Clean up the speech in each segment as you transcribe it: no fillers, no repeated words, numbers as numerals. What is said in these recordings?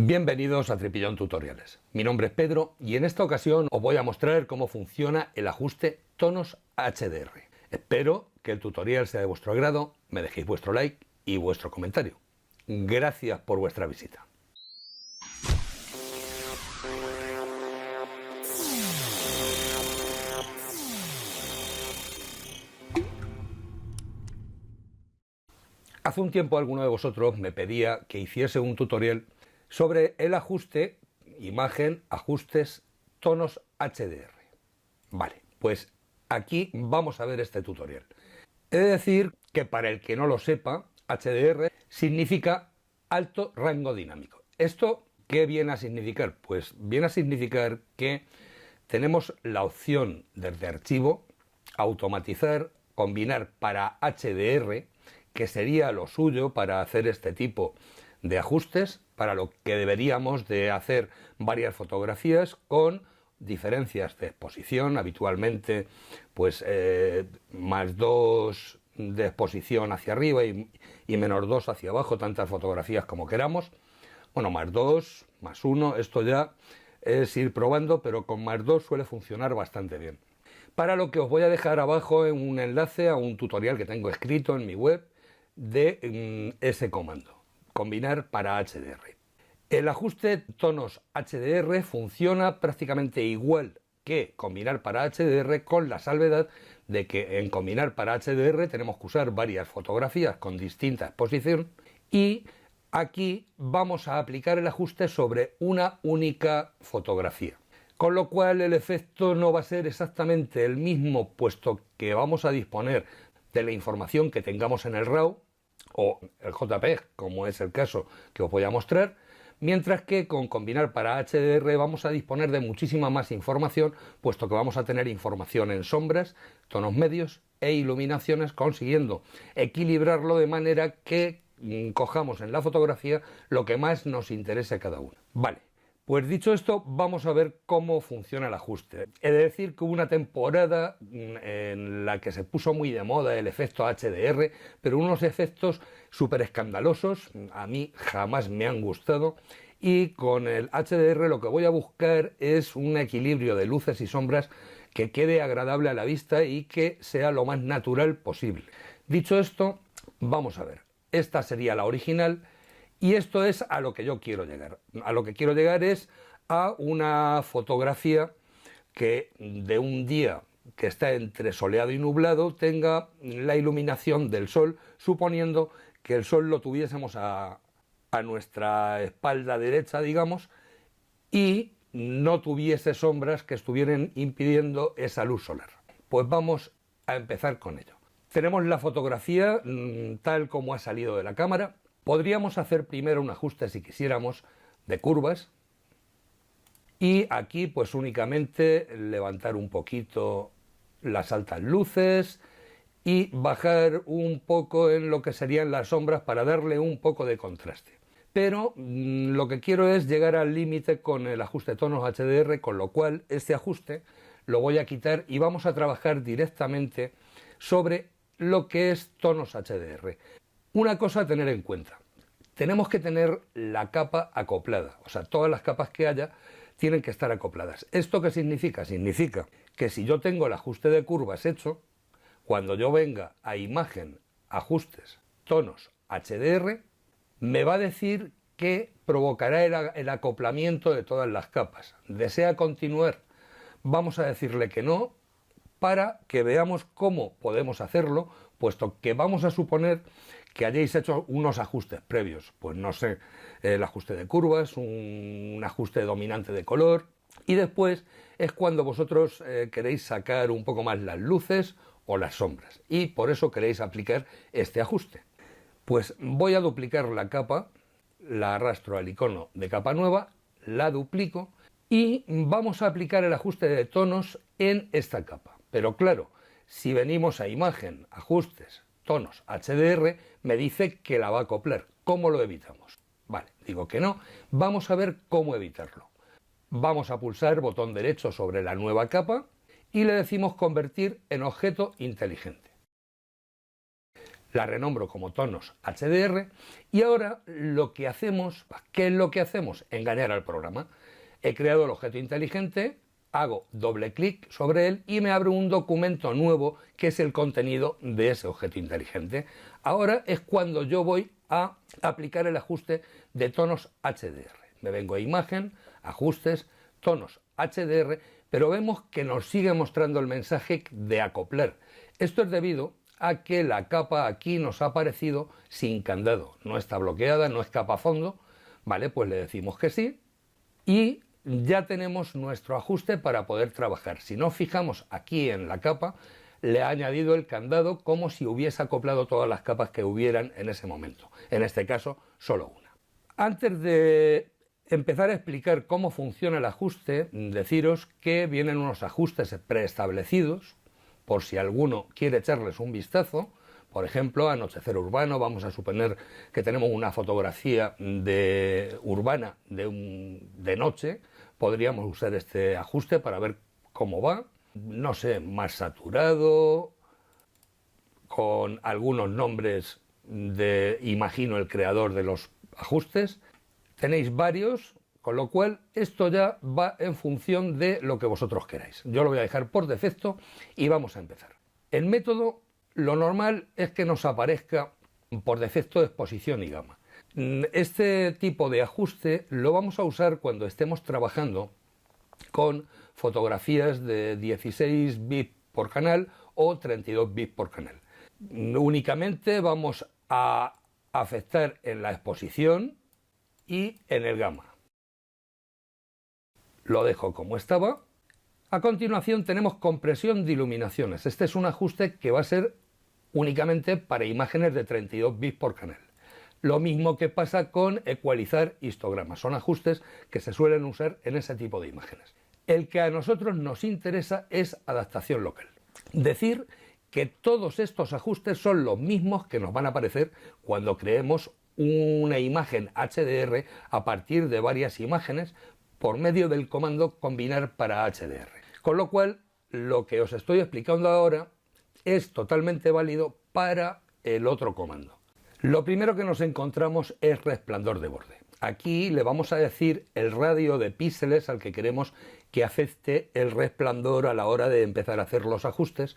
Bienvenidos a Tripillón Tutoriales. Mi nombre es Pedro y en esta ocasión os voy a mostrar cómo funciona el ajuste tonos HDR. Espero que el tutorial sea de vuestro agrado, me dejéis vuestro like y vuestro comentario. Gracias por vuestra visita. Hace un tiempo alguno de vosotros me pedía que hiciese un tutorial sobre el ajuste, imagen, ajustes, tonos HDR. Vale, pues aquí vamos a ver este tutorial. He de decir que para el que no lo sepa, HDR significa alto rango dinámico. ¿Esto qué viene a significar? Pues viene a significar que tenemos la opción desde archivo, automatizar, combinar para HDR, que sería lo suyo para hacer este tipo de ajustes, para lo que deberíamos de hacer varias fotografías con diferencias de exposición, habitualmente pues +2 de exposición hacia arriba y -2 hacia abajo, tantas fotografías como queramos. Bueno, +2, +1, esto ya es ir probando, pero con +2 suele funcionar bastante bien. Para lo que os voy a dejar abajo en un enlace a un tutorial que tengo escrito en mi web de ese comando, combinar para HDR. El ajuste tonos HDR funciona prácticamente igual que combinar para HDR, con la salvedad de que en combinar para HDR tenemos que usar varias fotografías con distinta exposición y aquí vamos a aplicar el ajuste sobre una única fotografía. Con lo cual el efecto no va a ser exactamente el mismo, puesto que vamos a disponer de la información que tengamos en el RAW o el JPEG, como es el caso que os voy a mostrar, mientras que con combinar para HDR vamos a disponer de muchísima más información, puesto que vamos a tener información en sombras, tonos medios e iluminaciones, consiguiendo equilibrarlo de manera que cojamos en la fotografía lo que más nos interese a cada uno. Vale. Pues dicho esto, vamos a ver cómo funciona el ajuste. He de decir que hubo una temporada en la que se puso muy de moda el efecto HDR, pero unos efectos súper escandalosos, a mí jamás me han gustado, y con el HDR lo que voy a buscar es un equilibrio de luces y sombras que quede agradable a la vista y que sea lo más natural posible. Dicho esto, vamos a ver. Esta sería la original. Y esto es a lo que yo quiero llegar. A lo que quiero llegar es a una fotografía que de un día que está entre soleado y nublado tenga la iluminación del sol, suponiendo que el sol lo tuviésemos a nuestra espalda derecha, digamos, y no tuviese sombras que estuvieran impidiendo esa luz solar. Pues vamos a empezar con ello. Tenemos la fotografía tal como ha salido de la cámara. Podríamos hacer primero un ajuste, si quisiéramos, de curvas y aquí pues únicamente levantar un poquito las altas luces y bajar un poco en lo que serían las sombras para darle un poco de contraste. Pero lo que quiero es llegar al límite con el ajuste tonos HDR, con lo cual este ajuste lo voy a quitar y vamos a trabajar directamente sobre lo que es tonos HDR. Una cosa a tener en cuenta, tenemos que tener la capa acoplada, o sea, todas las capas que haya tienen que estar acopladas. ¿Esto qué significa? Significa que si yo tengo el ajuste de curvas hecho, cuando yo venga a imagen, ajustes, tonos, HDR, me va a decir que provocará el acoplamiento de todas las capas. ¿Desea continuar? Vamos a decirle que no, para que veamos cómo podemos hacerlo, puesto que vamos a suponer que hayáis hecho unos ajustes previos, pues no sé, el ajuste de curvas, un ajuste dominante de color, y después es cuando vosotros queréis sacar un poco más las luces o las sombras, y por eso queréis aplicar este ajuste. Pues voy a duplicar la capa, la arrastro al icono de capa nueva, la duplico y vamos a aplicar el ajuste de tonos en esta capa. Pero claro, si venimos a imagen, ajustes, tonos, HDR, me dice que la va a acoplar. ¿Cómo lo evitamos? Vale, digo que no. Vamos a ver cómo evitarlo. Vamos a pulsar botón derecho sobre la nueva capa y le decimos convertir en objeto inteligente. La renombro como tonos HDR y ahora lo que hacemos, ¿qué es lo que hacemos? Engañar al programa. He creado el objeto inteligente, hago doble clic sobre él y me abre un documento nuevo que es el contenido de ese objeto inteligente. Ahora es cuando yo voy a aplicar el ajuste de tonos HDR. Me vengo a imagen, ajustes, tonos HDR, pero vemos que nos sigue mostrando el mensaje de acoplar. Esto es debido a que la capa aquí nos ha aparecido sin candado, no está bloqueada, no es capa a fondo, vale, pues le decimos que sí y ya tenemos nuestro ajuste para poder trabajar. Si nos fijamos aquí en la capa, le ha añadido el candado como si hubiese acoplado todas las capas que hubieran en ese momento, en este caso solo una. Antes de empezar a explicar cómo funciona el ajuste, deciros que vienen unos ajustes preestablecidos por si alguno quiere echarles un vistazo. Por ejemplo, anochecer urbano, vamos a suponer que tenemos una fotografía urbana de noche, podríamos usar este ajuste para ver cómo va. No sé, más saturado, con algunos nombres imagino, el creador de los ajustes. Tenéis varios, con lo cual esto ya va en función de lo que vosotros queráis. Yo lo voy a dejar por defecto y vamos a empezar. El método, lo normal es que nos aparezca por defecto exposición y gama. Este tipo de ajuste lo vamos a usar cuando estemos trabajando con fotografías de 16 bits por canal o 32 bits por canal. Únicamente vamos a afectar en la exposición y en el gamma. Lo dejo como estaba. A continuación tenemos compresión de iluminaciones. Este es un ajuste que va a ser únicamente para imágenes de 32 bits por canal. Lo mismo que pasa con ecualizar histogramas. Son ajustes que se suelen usar en ese tipo de imágenes. El que a nosotros nos interesa es adaptación local. Decir que todos estos ajustes son los mismos que nos van a aparecer cuando creemos una imagen HDR a partir de varias imágenes por medio del comando combinar para HDR. Con lo cual, lo que os estoy explicando ahora es totalmente válido para el otro comando. Lo primero que nos encontramos es resplandor de borde. Aquí le vamos a decir el radio de píxeles al que queremos que afecte el resplandor a la hora de empezar a hacer los ajustes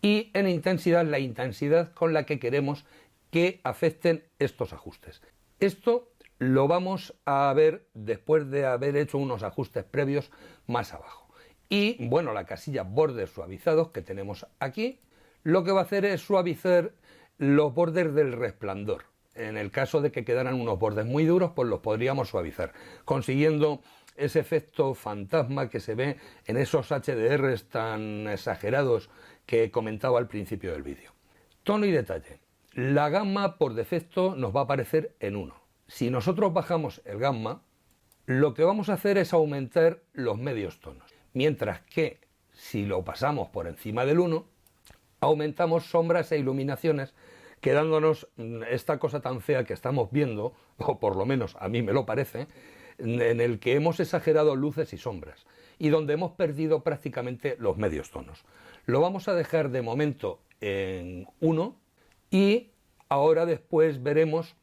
y en intensidad la intensidad con la que queremos que afecten estos ajustes. Esto lo vamos a ver después de haber hecho unos ajustes previos más abajo. Y bueno, la casilla bordes suavizados que tenemos aquí, lo que va a hacer es suavizar los bordes del resplandor. En el caso de que quedaran unos bordes muy duros, pues los podríamos suavizar, consiguiendo ese efecto fantasma que se ve en esos HDRs tan exagerados que comentaba al principio del vídeo. Tono y detalle. La gamma por defecto nos va a aparecer en 1. Si nosotros bajamos el gamma, lo que vamos a hacer es aumentar los medios tonos. Mientras que si lo pasamos por encima del 1, aumentamos sombras e iluminaciones, quedándonos esta cosa tan fea que estamos viendo, o por lo menos a mí me lo parece, en el que hemos exagerado luces y sombras y donde hemos perdido prácticamente los medios tonos. Lo vamos a dejar de momento en 1 y ahora después veremos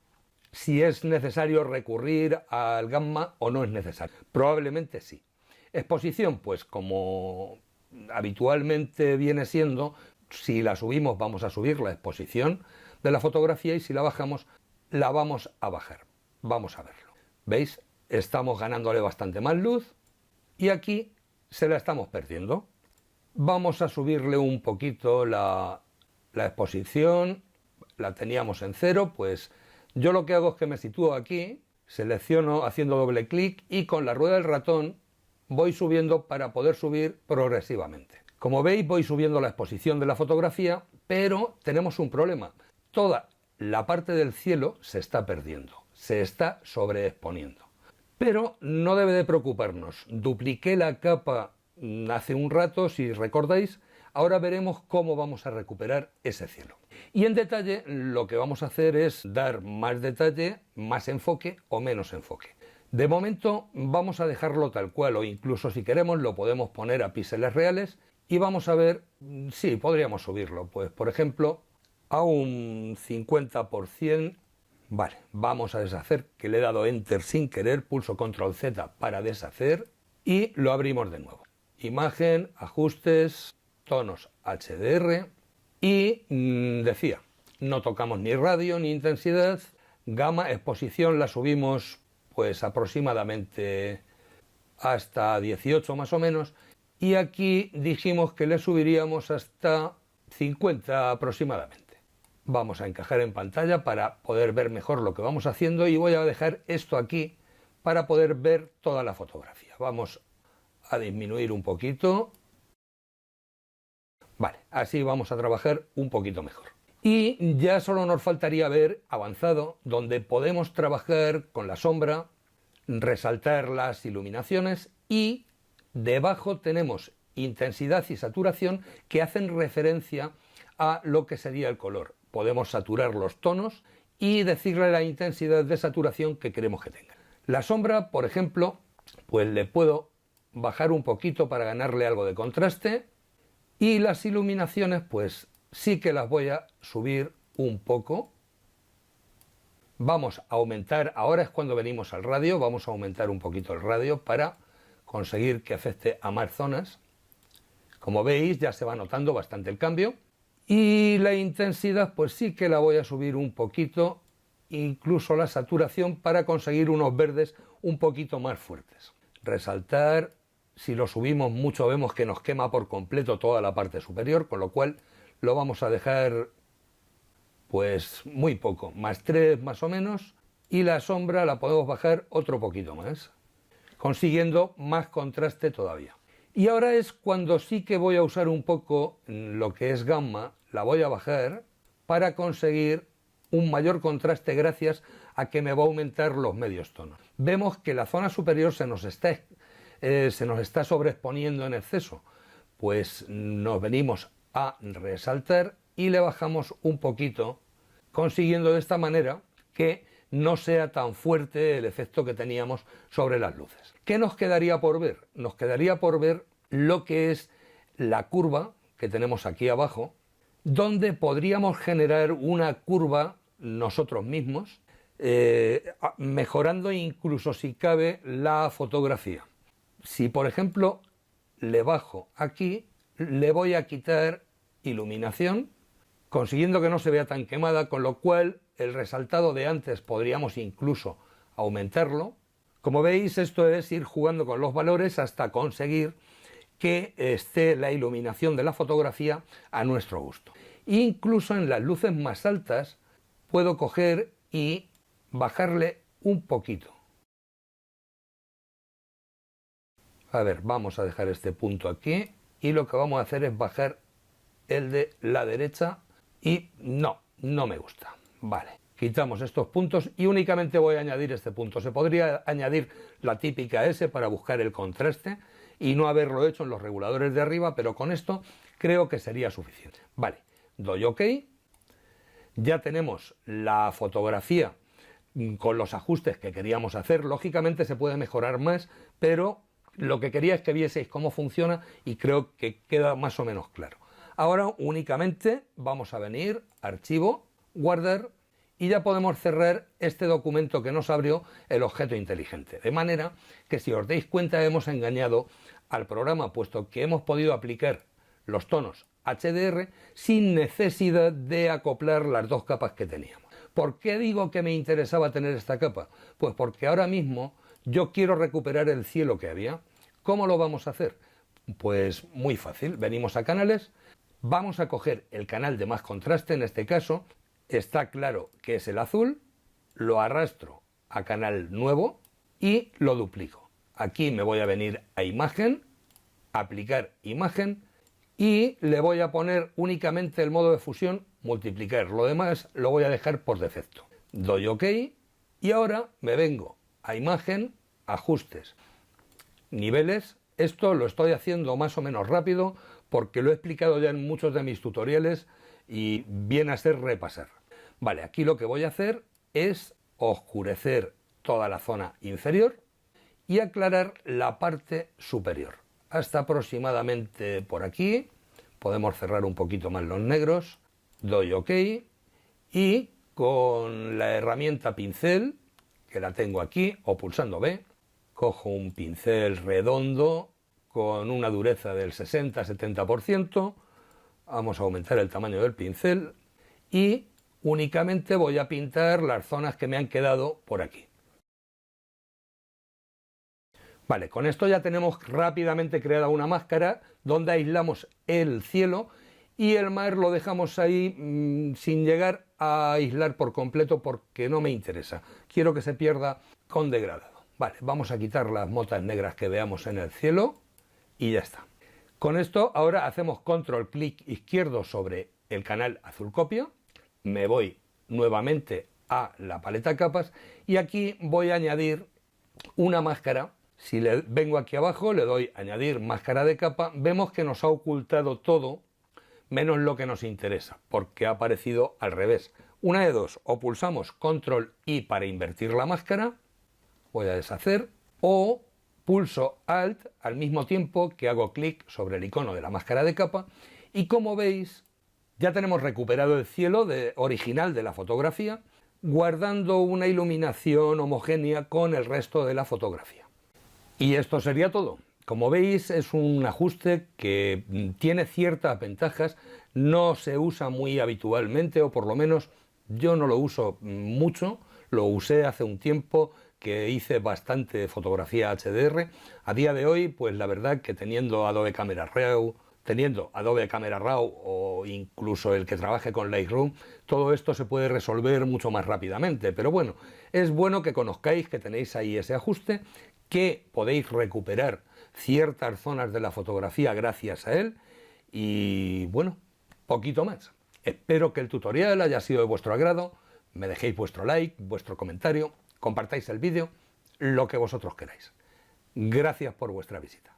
si es necesario recurrir al gamma o no es necesario. Probablemente sí. Exposición, pues como habitualmente viene siendo, si la subimos vamos a subir la exposición de la fotografía y si la bajamos la vamos a bajar. Vamos a verlo. ¿Veis? Estamos ganándole bastante más luz y aquí se la estamos perdiendo. Vamos a subirle un poquito la exposición. La teníamos en 0, pues yo lo que hago es que me sitúo aquí, selecciono haciendo doble clic y con la rueda del ratón voy subiendo para poder subir progresivamente. Como veis, voy subiendo la exposición de la fotografía, pero tenemos un problema. Toda la parte del cielo se está perdiendo, se está sobreexponiendo. Pero no debe de preocuparnos. Dupliqué la capa hace un rato, si recordáis. Ahora veremos cómo vamos a recuperar ese cielo. Y en detalle lo que vamos a hacer es dar más detalle, más enfoque o menos enfoque. De momento vamos a dejarlo tal cual o incluso si queremos lo podemos poner a píxeles reales y vamos a ver, sí, podríamos subirlo. Pues por ejemplo a un 50%. Vale, vamos a deshacer, que le he dado Enter sin querer, pulso Control Z para deshacer y lo abrimos de nuevo. Imagen, ajustes, tonos HDR y decía, no tocamos ni radio ni intensidad, gama, exposición la subimos pues aproximadamente hasta 18 más o menos, y aquí dijimos que le subiríamos hasta 50 aproximadamente. Vamos a encajar en pantalla para poder ver mejor lo que vamos haciendo y voy a dejar esto aquí para poder ver toda la fotografía. Vamos a disminuir un poquito. Vale, así vamos a trabajar un poquito mejor. Y ya solo nos faltaría ver avanzado, donde podemos trabajar con la sombra, resaltar las iluminaciones y debajo tenemos intensidad y saturación que hacen referencia a lo que sería el color. Podemos saturar los tonos y decirle la intensidad de saturación que queremos que tenga. La sombra, por ejemplo, pues le puedo bajar un poquito para ganarle algo de contraste, y las iluminaciones pues sí que las voy a subir un poco. Vamos a aumentar, ahora es cuando venimos al radio, vamos a aumentar un poquito el radio para conseguir que afecte a más zonas. Como veis ya se va notando bastante el cambio. Y la intensidad pues sí que la voy a subir un poquito, incluso la saturación, para conseguir unos verdes un poquito más fuertes. Resaltar, si lo subimos mucho vemos que nos quema por completo toda la parte superior, con lo cual lo vamos a dejar pues muy poco, más 3 más o menos, y la sombra la podemos bajar otro poquito más, consiguiendo más contraste todavía. Y ahora es cuando sí que voy a usar un poco lo que es gamma, la voy a bajar para conseguir un mayor contraste gracias a que me va a aumentar los medios tonos. Vemos que la zona superior se nos está sobreexponiendo en exceso, pues nos venimos a resaltar y le bajamos un poquito, consiguiendo de esta manera que no sea tan fuerte el efecto que teníamos sobre las luces. ¿Qué nos quedaría por ver? Nos quedaría por ver lo que es la curva que tenemos aquí abajo, donde podríamos generar una curva nosotros mismos, mejorando incluso si cabe la fotografía. Si por ejemplo le bajo aquí, le voy a quitar iluminación, consiguiendo que no se vea tan quemada, con lo cual el resaltado de antes podríamos incluso aumentarlo. Como veis, esto es ir jugando con los valores hasta conseguir que esté la iluminación de la fotografía a nuestro gusto. Incluso en las luces más altas puedo coger y bajarle un poquito. A ver, vamos a dejar este punto aquí y lo que vamos a hacer es bajar el de la derecha y no me gusta. Vale, quitamos estos puntos y únicamente voy a añadir este punto. Se podría añadir la típica S para buscar el contraste y no haberlo hecho en los reguladores de arriba, pero con esto creo que sería suficiente. Vale, doy OK. Ya tenemos la fotografía con los ajustes que queríamos hacer. Lógicamente se puede mejorar más, pero lo que quería es que vieseis cómo funciona y creo que queda más o menos claro. Ahora únicamente vamos a venir, archivo, guardar, y ya podemos cerrar este documento que nos abrió el objeto inteligente. De manera que, si os dais cuenta, hemos engañado al programa, puesto que hemos podido aplicar los tonos HDR sin necesidad de acoplar las dos capas que teníamos. ¿Por qué digo que me interesaba tener esta capa? Pues porque ahora mismo yo quiero recuperar el cielo que había. ¿Cómo lo vamos a hacer? Pues muy fácil. Venimos a canales, vamos a coger el canal de más contraste, en este caso está claro que es el azul, lo arrastro a canal nuevo y lo duplico. Aquí me voy a venir a imagen, aplicar imagen, y le voy a poner únicamente el modo de fusión, multiplicar. Lo demás lo voy a dejar por defecto. Doy OK y ahora me vengo a imagen, ajustes, niveles. Esto lo estoy haciendo más o menos rápido porque lo he explicado ya en muchos de mis tutoriales y viene a ser repasar. Vale, aquí lo que voy a hacer es oscurecer toda la zona inferior y aclarar la parte superior. Hasta aproximadamente por aquí. Podemos cerrar un poquito más los negros. doy OK y con la herramienta pincel, que la tengo aquí, o pulsando B, cojo un pincel redondo con una dureza del 60-70%, vamos a aumentar el tamaño del pincel y únicamente voy a pintar las zonas que me han quedado por aquí. Vale, con esto ya tenemos rápidamente creada una máscara donde aislamos el cielo y el mar lo dejamos ahí sin llegar a aislar por completo porque no me interesa. Quiero que se pierda con degradado. Vale, vamos a quitar las motas negras que veamos en el cielo y ya está. Con esto ahora hacemos control clic izquierdo sobre el canal azul copia, me voy nuevamente a la paleta capas y aquí voy a añadir una máscara. Si le vengo aquí abajo, le doy añadir máscara de capa, vemos que nos ha ocultado todo menos lo que nos interesa, porque ha aparecido al revés. Una de dos, o pulsamos control I para invertir la máscara, voy a deshacer, o pulso alt al mismo tiempo que hago clic sobre el icono de la máscara de capa y como veis ya tenemos recuperado el cielo original de la fotografía, guardando una iluminación homogénea con el resto de la fotografía. Y esto sería todo. Como veis es un ajuste que tiene ciertas ventajas, no se usa muy habitualmente o por lo menos yo no lo uso mucho, lo usé hace un tiempo que hice bastante fotografía HDR. A día de hoy pues la verdad que teniendo Adobe Camera Raw o incluso el que trabaje con Lightroom, todo esto se puede resolver mucho más rápidamente, pero bueno, es bueno que conozcáis que tenéis ahí ese ajuste, que podéis recuperar ciertas zonas de la fotografía gracias a él y bueno, poquito más. Espero que el tutorial haya sido de vuestro agrado, me dejéis vuestro like, vuestro comentario, compartáis el vídeo, lo que vosotros queráis. Gracias por vuestra visita.